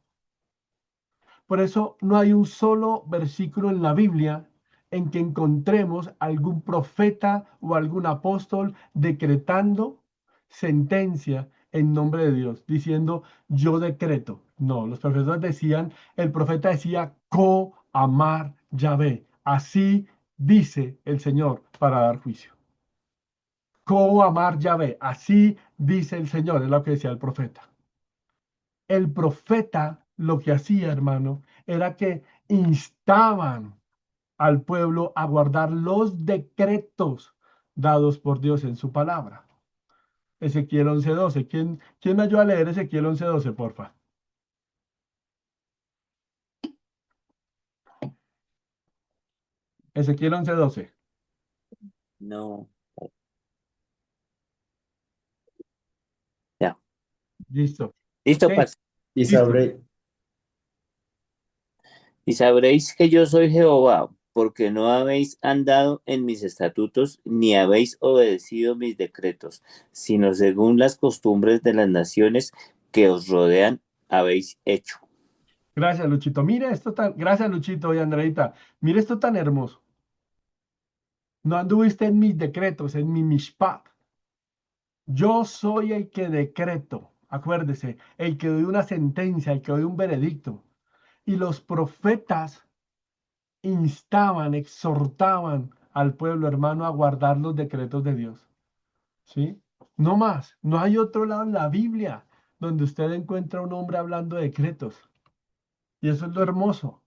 Por eso no hay un solo versículo en la Biblia en que encontremos algún profeta o algún apóstol decretando sentencia en nombre de Dios, diciendo yo decreto. No, los profetas decían, el profeta decía, amar Yahvé. Así dice el Señor para dar juicio. Amar Yahvé. Así dice el Señor, es lo que decía el profeta. El profeta lo que hacía, hermano, era que instaban al pueblo a guardar los decretos dados por Dios en su palabra. Ezequiel 11:12. ¿Quién me ayuda a leer Ezequiel 11:12, porfa? Ezequiel 11:12. No, ya. Listo. Listo, Ok, parce. Y listo. sabré, Y sabréis que yo soy Jehová, porque no habéis andado en mis estatutos, ni habéis obedecido mis decretos, sino según las costumbres de las naciones que os rodean habéis hecho. Gracias, Luchito. Mire esto tan, gracias, Luchito y Andreita. Mire esto tan hermoso. No anduviste en mis decretos, en mi mishpat. Yo soy el que decreto, acuérdese, el que doy una sentencia, el que doy un veredicto. Y los profetas instaban, exhortaban al pueblo hermano a guardar los decretos de Dios. ¿Sí? No más, no hay otro lado en la Biblia donde usted encuentra un hombre hablando de decretos. Y eso es lo hermoso.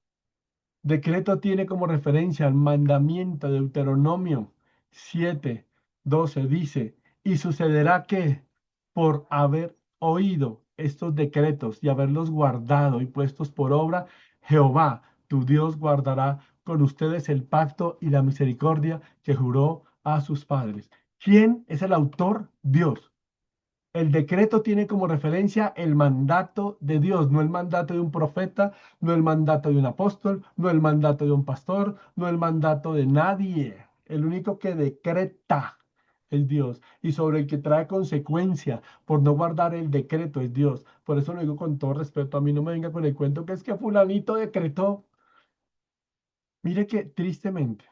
Decreto tiene como referencia al mandamiento de Deuteronomio 7:12. Dice, y sucederá que por haber oído estos decretos y haberlos guardado y puestos por obra, Jehová, tu Dios, guardará con ustedes el pacto y la misericordia que juró a sus padres. ¿Quién es el autor? Dios. El decreto tiene como referencia el mandato de Dios, no el mandato de un profeta, no el mandato de un apóstol, no el mandato de un pastor, no el mandato de nadie. El único que decreta es Dios y sobre el que trae consecuencia por no guardar el decreto es Dios. Por eso lo digo con todo respeto, a mí no me venga con el cuento que es que fulanito decretó. Mire que tristemente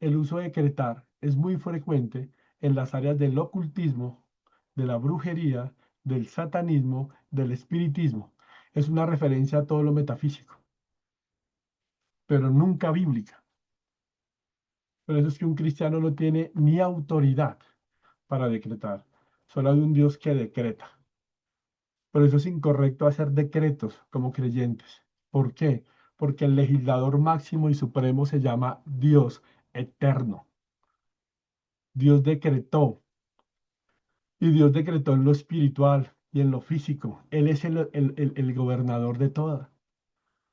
el uso de decretar es muy frecuente en las áreas del ocultismo, de la brujería, del satanismo, del espiritismo. Es una referencia a todo lo metafísico, pero nunca bíblica. Por eso es que un cristiano no tiene ni autoridad para decretar. Solo hay un Dios que decreta. Por eso es incorrecto hacer decretos como creyentes. ¿Por qué? Porque el legislador máximo y supremo se llama Dios eterno. Dios decretó. Y Dios decretó en lo espiritual y en lo físico. Él es el gobernador de toda.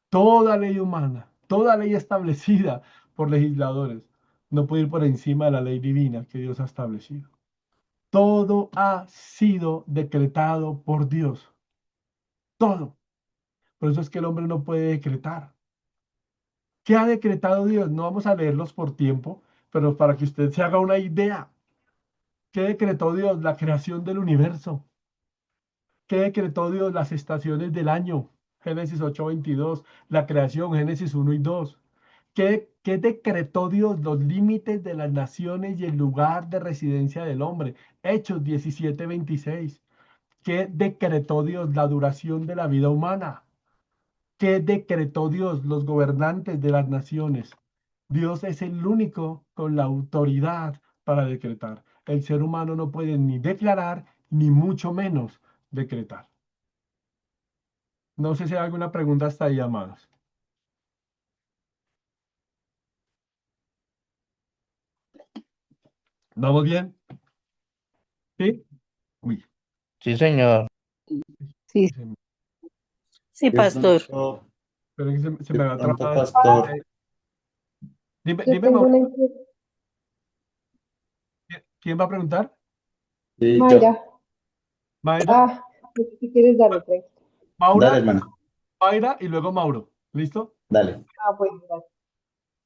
Toda ley humana, toda ley establecida por legisladores, no puede ir por encima de la ley divina que Dios ha establecido. Todo ha sido decretado por Dios. Todo. Por eso es que el hombre no puede decretar. ¿Qué ha decretado Dios? No vamos a leerlos por tiempo, pero para que usted se haga una idea. ¿Qué decretó Dios? La creación del universo. ¿Qué decretó Dios? Las estaciones del año. Génesis 8:22. La creación, Génesis 1 y 2. ¿Qué decretó Dios? Los límites de las naciones y el lugar de residencia del hombre. Hechos 17:26. ¿Qué decretó Dios? La duración de la vida humana. ¿Qué decretó Dios? Los gobernantes de las naciones. Dios es el único con la autoridad para decretar. El ser humano no puede ni declarar, ni mucho menos decretar. No sé si hay alguna pregunta hasta ahí, amados. ¿Vamos bien? ¿Sí? Uy, Sí, señor. Sí, se me- sí, De pastor. pronto, pero es que se de me va a pronto, trabar. pastor, Dime, Yo dime, tengo Mauro, una inquietud. ¿quién va a preguntar? sí, yo. Mayra, ¿Mayra? si quieres darle tranquilo. Dale, Maura, hermano, Mayra y luego Mauro. ¿Listo? dale. Bueno, gracias.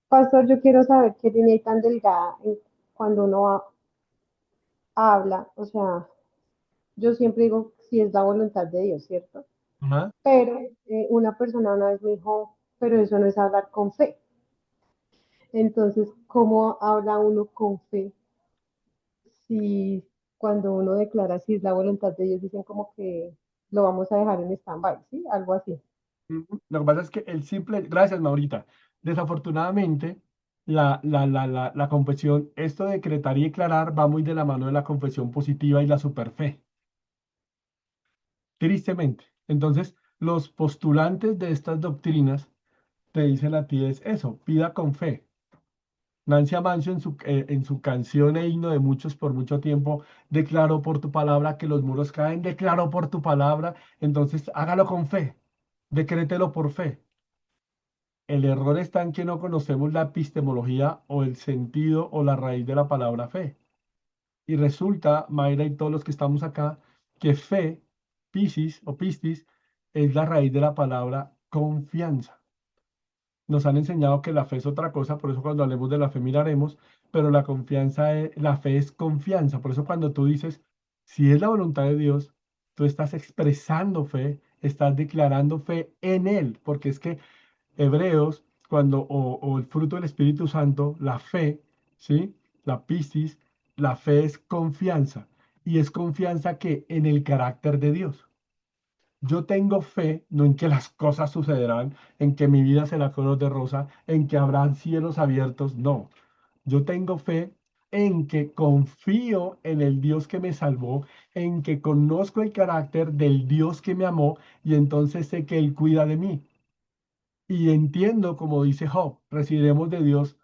Pastor, yo quiero saber qué línea hay tan delgada cuando uno habla. O sea, yo siempre digo si es la voluntad de Dios, ¿cierto? Ajá. Pero una persona una vez me dijo, pero eso no es hablar con fe. Entonces, ¿cómo habla uno con fe si cuando uno declara si es la voluntad de Dios, dicen como que lo vamos a dejar en stand-by, ¿sí? Algo así. Ujú. Lo que pasa es que el simple, gracias Maurita, desafortunadamente la confesión, esto de decretar y declarar va muy de la mano de la confesión positiva y la superfe, tristemente. Entonces, los postulantes de estas doctrinas te dicen a ti es eso, pida con fe. Nancy Amancio en su canción e himno de muchos por mucho tiempo declaró por tu palabra que los muros caen, declaró por tu palabra, entonces hágalo con fe, decrételo por fe. El error está en que no conocemos la epistemología o el sentido o la raíz de la palabra fe. Y resulta, Mayra y todos los que estamos acá, que fe, piscis o pistis, es la raíz de la palabra confianza. Nos han enseñado que la fe es otra cosa, por eso cuando hablemos de la fe miraremos, pero la confianza, la fe es confianza. Por eso cuando tú dices, si es la voluntad de Dios, tú estás expresando fe, estás declarando fe en Él, porque es que Hebreos, o el fruto del Espíritu Santo, la fe, ¿sí? La piscis, la fe es confianza. Y es confianza que en el carácter de Dios. Yo tengo fe, no en que las cosas sucederán, en que mi vida será color de rosa, en que habrán cielos abiertos, no. Yo tengo fe en que confío en el Dios que me salvó, en que conozco el carácter del Dios que me amó y entonces sé que Él cuida de mí. Y entiendo, como dice Job, recibiremos de Dios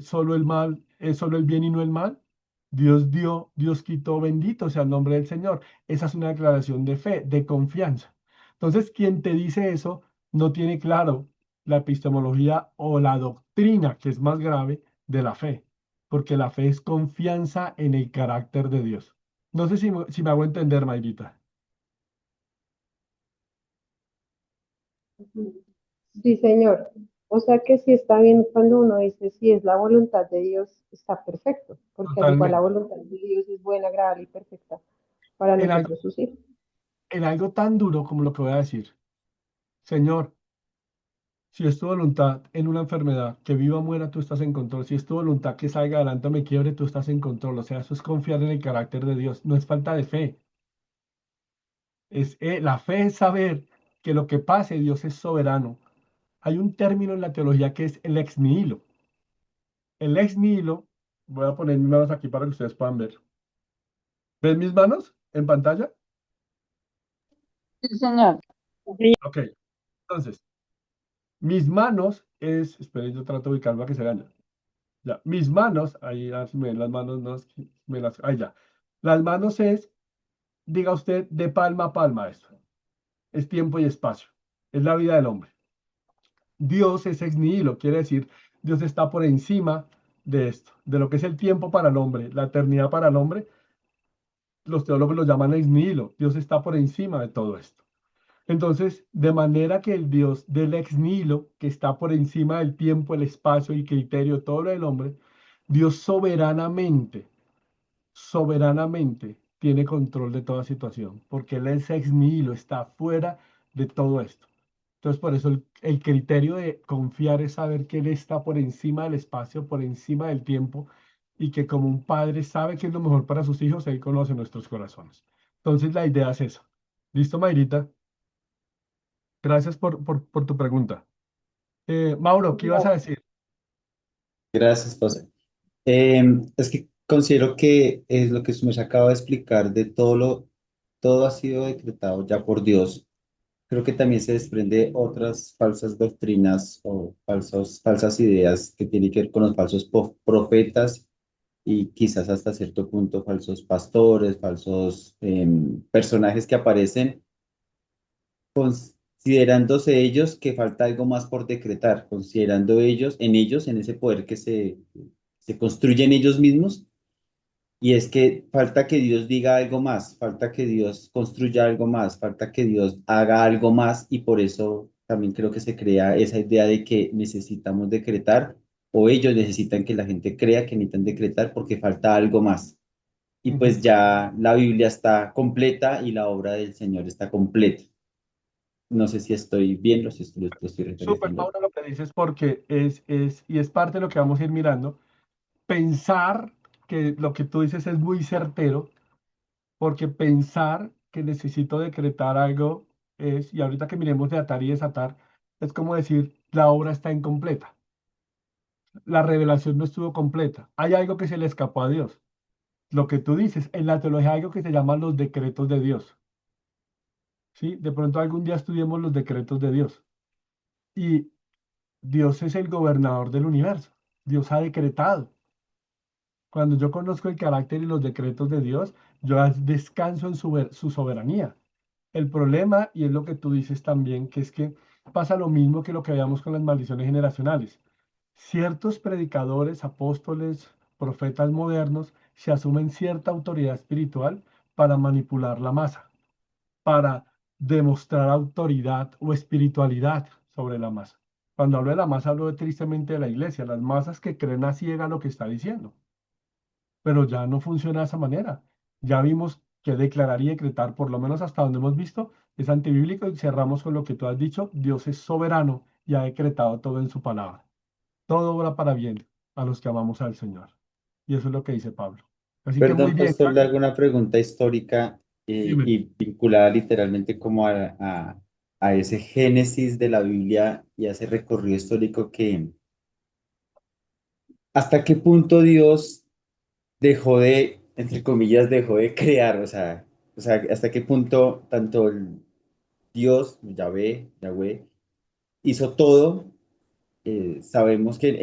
solo el mal, solo el bien y no el mal. Dios dio, Dios quitó, bendito sea el nombre del Señor. Esa es una declaración de fe, de confianza. Entonces, quien te dice eso no tiene claro la epistemología o la doctrina, que es más grave, de la fe, porque la fe es confianza en el carácter de Dios. No sé si me hago entender, Mayrita. Sí, señor. O sea que sí está bien cuando uno dice si es la voluntad de Dios, está perfecto, porque al igual la Totalmente. voluntad de Dios es buena, agradable y perfecta para En algo, nosotros sus hijos. en algo tan duro como lo que voy a decir. Señor, si es tu voluntad en una enfermedad, que viva o muera, tú estás en control. Si es tu voluntad que salga adelante o me quiebre, tú estás en control. O sea, eso es confiar en el carácter de Dios. No es falta de fe. La fe es saber que lo que pase, Dios es soberano. Hay un término en la teología que es el ex nihilo. El ex nihilo, voy a poner mis manos aquí para que ustedes puedan ver. ¿Ven mis manos en pantalla? Sí, señor. Ok, entonces, mis manos es, esperen, yo trato de ubicarlo para que se vea. Ya, mis manos, ahí ah, si me ven las manos, no, es que ahí ya. Las manos es, diga usted, de palma a palma esto. Es tiempo y espacio. Es la vida del hombre. Dios es ex nihilo, quiere decir, Dios está por encima de esto, de lo que es el tiempo para el hombre, la eternidad para el hombre. Los teólogos lo llaman ex nihilo. Dios está por encima de todo esto. Entonces, de manera que el Dios del ex nihilo, que está por encima del tiempo, el espacio, el criterio, todo lo del hombre, Dios soberanamente tiene control de toda situación, porque Él es ex nihilo, está fuera de todo esto. Entonces, por eso el criterio de confiar es saber que Él está por encima del espacio, por encima del tiempo, y que como un padre sabe que es lo mejor para sus hijos, Él conoce nuestros corazones. Entonces la idea es eso. ¿Listo, Mayrita? Gracias por tu pregunta. Mauro, ¿qué ibas a decir? Gracias, José. Es que considero que es lo que me acaba de explicar de todo ha sido decretado ya por Dios. Creo que también se desprende otras falsas doctrinas o falsas ideas que tienen que ver con los falsos profetas y quizás hasta cierto punto falsos pastores, falsos personajes que aparecen considerándose ellos que falta algo más por decretar, considerando ellos, en ese poder que se construyen ellos mismos, y es que falta que Dios diga algo más, falta que Dios construya algo más, falta que Dios haga algo más, y por eso también creo que se crea esa idea de que necesitamos decretar, o ellos necesitan que la gente crea que necesitan decretar porque falta algo más. Y pues Ujú. ya la Biblia está completa y la obra del Señor está completa. No sé si estoy bien o si lo estoy Súper, reproduciendo. Mauro, lo que dices porque y es parte de lo que vamos a ir mirando. Pensar que lo que tú dices es muy certero, porque pensar que necesito decretar algo y ahorita que miremos de atar y desatar, es como decir, la obra está incompleta, la revelación no estuvo completa, hay algo que se le escapó a Dios. Lo que tú dices, en la teología hay algo que se llama los decretos de Dios, ¿sí? De pronto algún día estudiemos los decretos de Dios. Y Dios es el gobernador del universo, Dios ha decretado. Cuando yo conozco el carácter y los decretos de Dios, yo descanso en su soberanía. El problema, y es lo que tú dices también, que es que pasa lo mismo que lo que veíamos con las maldiciones generacionales. Ciertos predicadores, apóstoles, profetas modernos se asumen cierta autoridad espiritual para manipular la masa, para demostrar autoridad o espiritualidad sobre la masa. Cuando hablo de la masa, hablo tristemente de la iglesia, las masas que creen a ciega lo que está diciendo, pero ya no funciona de esa manera. Ya vimos que declarar y decretar, por lo menos hasta donde hemos visto, es antibíblico y cerramos con lo que tú has dicho, Dios es soberano y ha decretado todo en su palabra. Todo obra para bien a los que amamos al Señor. Y eso es lo que dice Pablo. Así que muy Perdón, bien, pastor, le hago una pregunta histórica dime. y vinculada literalmente como a ese génesis de la Biblia y a ese recorrido histórico que hasta qué punto Dios entre comillas, dejó de crear, o sea, hasta qué punto tanto el Dios, Yahweh, hizo todo. Sabemos que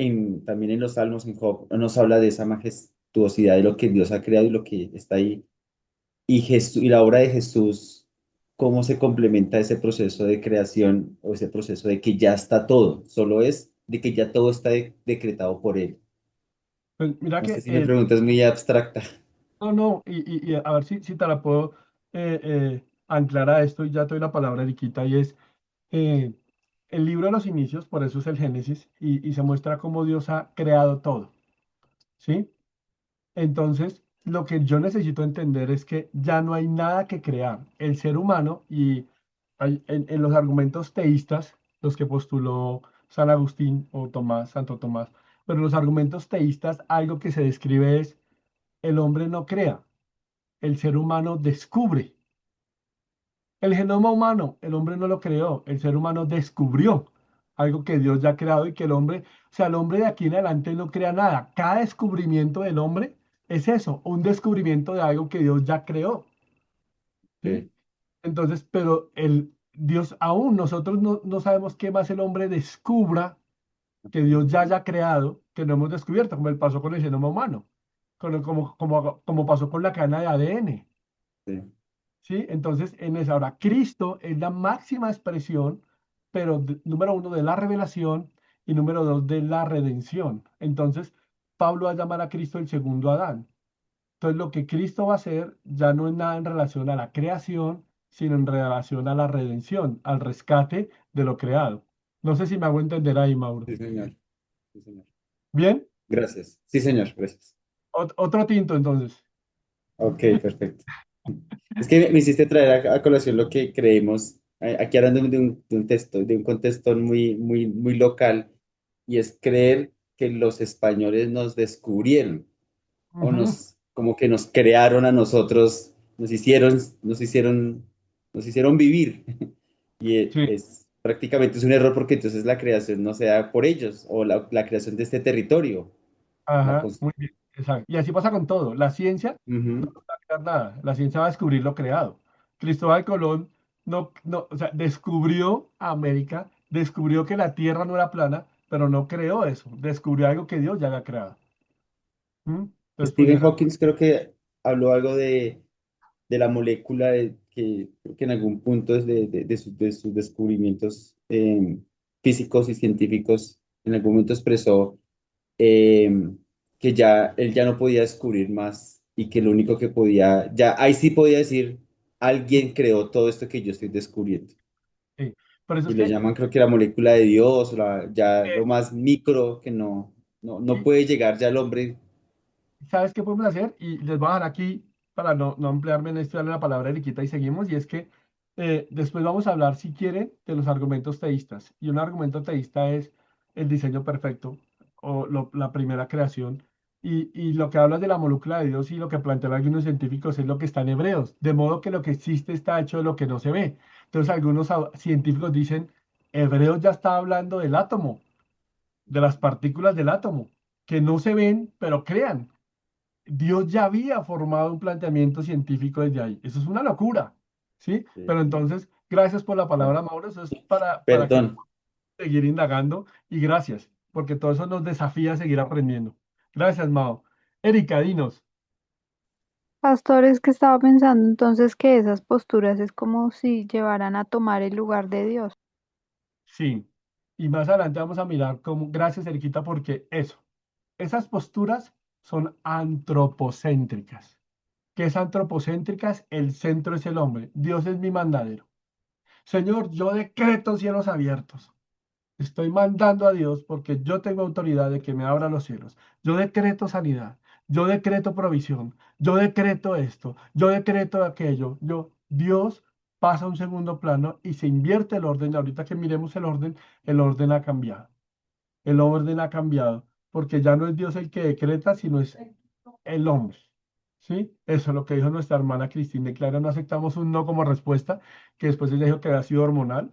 también en los Salmos, en Job, nos habla de esa majestuosidad de lo que Dios ha creado y lo que está ahí. Y la obra de Jesús, ¿cómo se complementa ese proceso de creación o ese proceso de que ya está todo? Solo es de que ya todo está decretado por Él. Pues mira No sé que si mi pregunta es muy abstracta. no, no, y a ver si te la puedo anclar a esto y ya te doy la palabra, Eriquita, y es eh, el libro de los inicios, por eso es el Génesis, y se muestra cómo Dios ha creado todo, ¿sí? Entonces, lo que yo necesito entender es que ya no hay nada que crear. El ser humano, y en los argumentos teístas, los que postuló San Agustín o Santo Tomás, pero los argumentos teístas, algo que se describe es el hombre no crea, el ser humano descubre. El genoma humano, el hombre no lo creó, el ser humano descubrió algo que Dios ya ha creado y que el hombre, o sea, el hombre de aquí en adelante no crea nada. Cada descubrimiento del hombre es eso, un descubrimiento de algo que Dios ya creó, ¿sí? Ok, Entonces, pero Dios aún, nosotros no sabemos qué más el hombre descubra que Dios ya haya creado, que no hemos descubierto, como el pasó con el genoma humano, como pasó con la cadena de ADN. sí. ¿Sí? Entonces, en esa ahora, Cristo es la máxima expresión, pero número uno, de la revelación y número dos, de la redención. Entonces, Pablo va a llamar a Cristo el segundo Adán. Entonces, lo que Cristo va a hacer ya no es nada en relación a la creación, sino en relación a la redención, al rescate de lo creado. No sé si me hago entender ahí, Mauro. Sí, señor. Sí, señor. Bien, Gracias. Sí, señor. Gracias. otro tinto entonces. Ok, perfecto. Es que me hiciste traer a colación lo que creemos, aquí hablando de un contexto muy, muy, muy local, y es creer que los españoles nos descubrieron o Ujú. como que nos crearon a nosotros nos hicieron, nos hicieron, nos hicieron vivir. Y Sí, prácticamente es un error porque entonces la creación no se da por ellos, o la creación de este territorio. La ajá, cons- muy bien, exacto. Y así pasa con todo. La ciencia no Ujú. va a crear nada. La ciencia va a descubrir lo creado. Cristóbal Colón o sea, descubrió América, descubrió que la Tierra no era plana, pero no creó eso. Descubrió algo que Dios ya había creado. ¿Mm? Entonces, pues Stephen eso, Hawking creo que habló algo de la molécula que en algún punto de sus descubrimientos físicos y científicos, en algún momento expresó eh, que ya él ya no podía descubrir más y que lo único que podía, ya ahí sí podía decir, alguien creó todo esto que yo estoy descubriendo. sí. Por eso Y es lo que llaman creo que la molécula de Dios, ya eh, lo más micro que no puede llegar ya el hombre. ¿sabes qué podemos hacer? Y les voy a dejar aquí para no ampliarme en esto, darle la palabra a Eriquita y seguimos. Y es que después vamos a hablar, si quieren, de los argumentos teístas. Y un argumento teísta es el diseño perfecto o la primera creación. Y lo que hablas de la molécula de Dios y lo que plantean algunos científicos es lo que está en Hebreos. De modo que lo que existe está hecho de lo que no se ve. Entonces algunos científicos dicen, Hebreos ya está hablando del átomo, de las partículas del átomo, que no se ven, pero crean. Dios ya había formado un planteamiento científico desde ahí. Eso es una locura, ¿sí? Pero entonces, gracias por la palabra, Mauro. Eso es para que Perdón. seguir indagando y gracias, porque todo eso nos desafía a seguir aprendiendo. Gracias, Mao. Erika, dinos. Pastores, que estaba pensando entonces que esas posturas es como si llevaran a tomar el lugar de Dios. Sí. Y más adelante vamos a mirar cómo, gracias, Eriquita, porque esas posturas son antropocéntricas. ¿Qué es antropocéntricas? El centro es el hombre. Dios es mi mandadero. Señor, yo decreto cielos abiertos. Estoy mandando a Dios porque yo tengo autoridad de que me abra los cielos. Yo decreto sanidad. Yo decreto provisión. Yo decreto esto. Yo decreto aquello. Dios pasa a un segundo plano y se invierte el orden. Y ahorita que miremos el orden ha cambiado. El orden ha cambiado porque ya no es Dios el que decreta, sino es el hombre. ¿Sí? Eso es lo que dijo nuestra hermana Cristina. Y claro, no aceptamos un no como respuesta, que después ella dijo que había sido hormonal,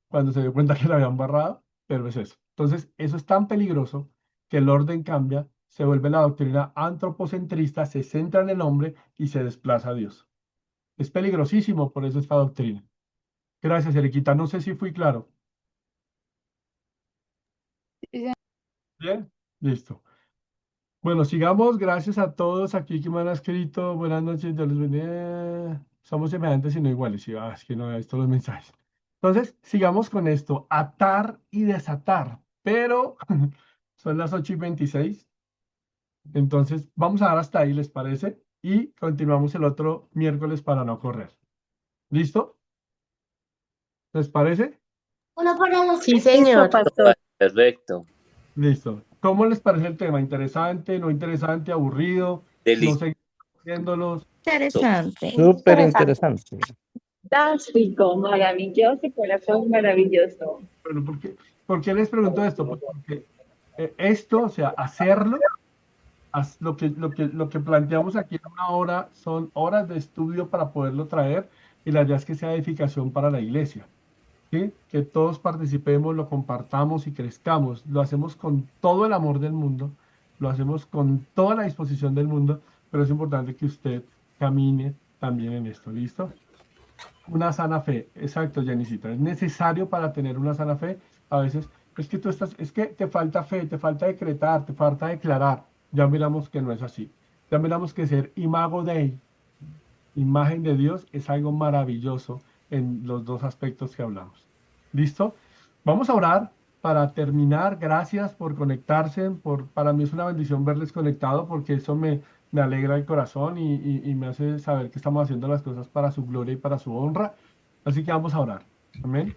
cuando se dio cuenta que la habían barrado, pero es eso. Entonces, eso es tan peligroso que el orden cambia, se vuelve la doctrina antropocentrista, se centra en el hombre y se desplaza a Dios. Es peligrosísimo por eso esta doctrina. Gracias, Eriquita. No sé si fui claro. Bien, listo. Bueno, sigamos. Gracias a todos aquí que me han escrito. Buenas noches, Dios les bendiga. Somos semejantes y no iguales. Sí, es que no he visto los mensajes. Entonces, sigamos con esto. Atar y desatar. Pero son las 8:26. Entonces, vamos a dar hasta ahí, ¿les parece? Y continuamos el otro miércoles para no correr. ¿Listo? ¿Les parece? Sí, Listo, señor. pastor. Perfecto. Listo. ¿Cómo les parece el tema? ¿Interesante, no interesante, aburrido? ¿No Delicioso. seguir viéndolos? Interesante. Súper Interesante. interesante. Fantástico, maravilloso, corazón maravilloso. Bueno, ¿por qué les pregunto esto? Pues porque esto, o sea, hacerlo, lo que planteamos aquí en una hora son horas de estudio para poderlo traer y la idea es que sea edificación para la iglesia, ¿sí? Que todos participemos, lo compartamos y crezcamos. Lo hacemos con todo el amor del mundo, lo hacemos con toda la disposición del mundo, pero es importante que usted camine también en esto, ¿listo? Una sana fe, exacto, Janicita. Es necesario para tener una sana fe. A veces es que te falta fe, te falta decretar, te falta declarar. Ya miramos que no es así. Ya miramos que ser imago Dei, imagen de Dios, es algo maravilloso en los dos aspectos que hablamos. ¿Listo? Vamos a orar para terminar. Gracias por conectarse. Para mí es una bendición verles conectado porque eso me alegra el corazón y me hace saber que estamos haciendo las cosas para su gloria y para su honra. Así que vamos a orar. Amén.